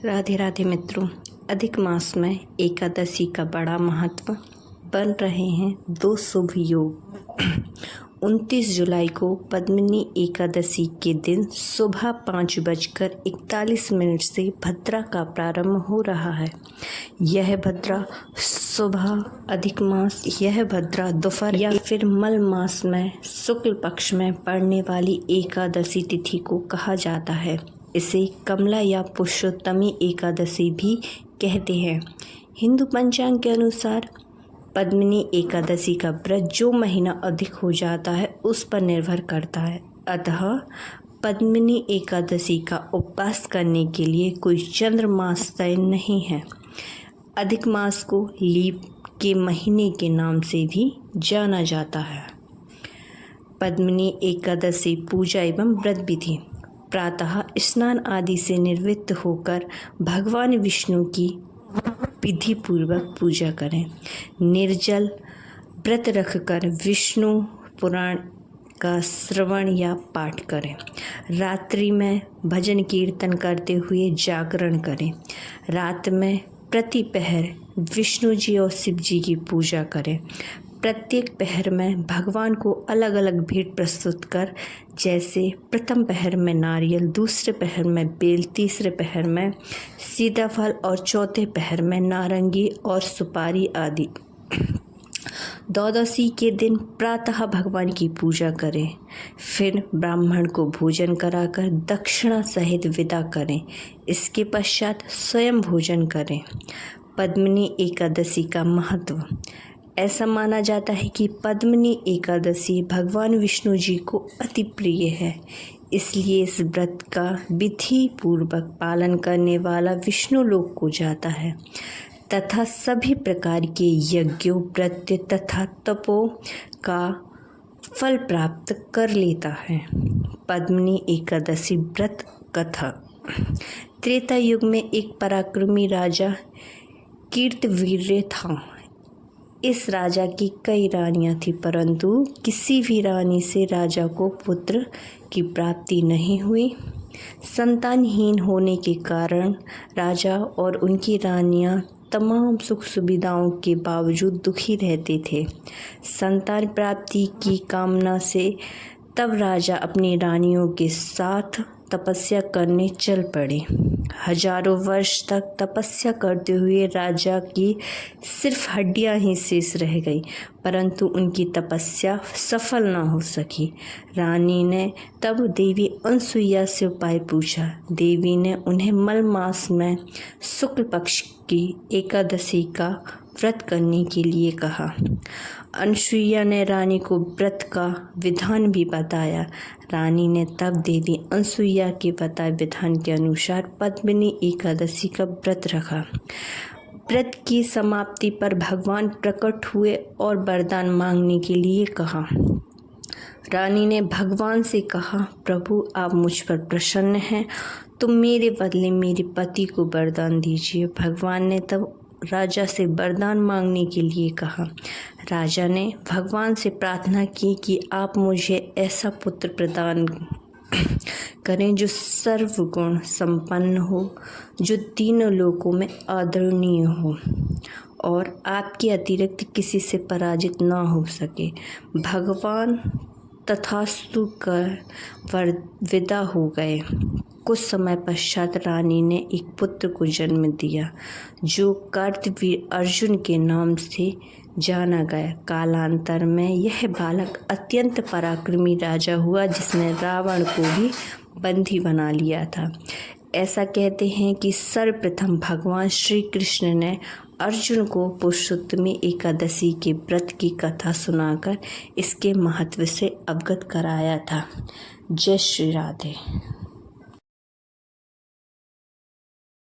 राधे राधे मित्रों, अधिक मास में एकादशी का बड़ा महत्व। बन रहे हैं दो शुभ योग। 29 जुलाई को पद्मिनी एकादशी के दिन सुबह 5:41 से भद्रा का प्रारंभ हो रहा है। यह भद्रा सुबह अधिक मास, यह भद्रा दोपहर या फिर मल मास में शुक्ल पक्ष में पड़ने वाली एकादशी तिथि को कहा जाता है। इसे कमला या पुरुषोत्तमी एकादशी भी कहते हैं। हिंदू पंचांग के अनुसार पद्मिनी एकादशी का व्रत जो महीना अधिक हो जाता है उस पर निर्भर करता है। अतः पद्मिनी एकादशी का उपवास करने के लिए कोई चंद्रमास तय नहीं है। अधिक मास को लीप के महीने के नाम से भी जाना जाता है। पद्मिनी एकादशी पूजा एवं व्रत विधि। प्रातः स्नान आदि से निवृत्त होकर भगवान विष्णु की विधि पूर्वक पूजा करें। निर्जल व्रत रखकर विष्णु पुराण का श्रवण या पाठ करें। रात्रि में भजन कीर्तन करते हुए जागरण करें। रात में प्रतिपहर विष्णु जी और शिव जी की पूजा करें। प्रत्येक पहर में भगवान को अलग अलग भेंट प्रस्तुत कर, जैसे प्रथम पहर में नारियल, दूसरे पहर में बेल, तीसरे पहर में सीताफल और चौथे पहर में नारंगी और सुपारी आदि। द्वादशी के दिन प्रातः भगवान की पूजा करें। फिर ब्राह्मण को भोजन कराकर दक्षिणा सहित विदा करें। इसके पश्चात स्वयं भोजन करें। पद्मिनी एकादशी का महत्व। ऐसा माना जाता है कि पद्मिनी एकादशी भगवान विष्णु जी को अति प्रिय है, इसलिए इस व्रत का विधि पूर्वक पालन करने वाला विष्णु लोक को जाता है तथा सभी प्रकार के यज्ञों, व्रत तथा तपों का फल प्राप्त कर लेता है। पद्मिनी एकादशी व्रत कथा। त्रेता युग में एक पराक्रमी राजा कीर्तवीर्य था। इस राजा की कई रानियां थीं, परंतु किसी भी रानी से राजा को पुत्र की प्राप्ति नहीं हुई। संतानहीन होने के कारण राजा और उनकी रानियां तमाम सुख सुविधाओं के बावजूद दुखी रहते थे। संतान प्राप्ति की कामना से तब राजा अपनी रानियों के साथ तपस्या करने चल पड़े। हजारों वर्ष तक तपस्या करते हुए राजा की सिर्फ हड्डियां ही शेष रह गई, परंतु उनकी तपस्या सफल न हो सकी। रानी ने तब देवी अनसुईया से उपाय पूछा। देवी ने उन्हें मल मास में शुक्ल पक्ष की एकादशी का व्रत करने के लिए कहा। अनसुईया ने रानी को व्रत का विधान भी बताया। रानी ने तब देवी अनसुईया के बताए विधान के अनुसार पद्मिनी एकादशी का व्रत रखा। व्रत की समाप्ति पर भगवान प्रकट हुए और वरदान मांगने के लिए कहा। रानी ने भगवान से कहा, प्रभु आप मुझ पर प्रसन्न हैं तो मेरे बदले मेरे पति को वरदान दीजिए। भगवान ने तब राजा से वरदान मांगने के लिए कहा। राजा ने भगवान से प्रार्थना की कि आप मुझे ऐसा पुत्र प्रदान करें जो सर्वगुण संपन्न हो, जो तीनों लोकों में आदरणीय हो और आपके अतिरिक्त किसी से पराजित ना हो सके। भगवान तथास्तु कर विदा हो गए। कुछ समय पश्चात रानी ने एक पुत्र को जन्म दिया जो कार्तवीर अर्जुन के नाम से जाना गया। कालांतर में यह बालक अत्यंत पराक्रमी राजा हुआ जिसने रावण को भी बंदी बना लिया था। ऐसा कहते हैं कि सर्वप्रथम भगवान श्री कृष्ण ने अर्जुन को पुरुषोत्तमी एकादशी के व्रत की कथा सुनाकर इसके महत्व से अवगत कराया था। जय श्री राधे।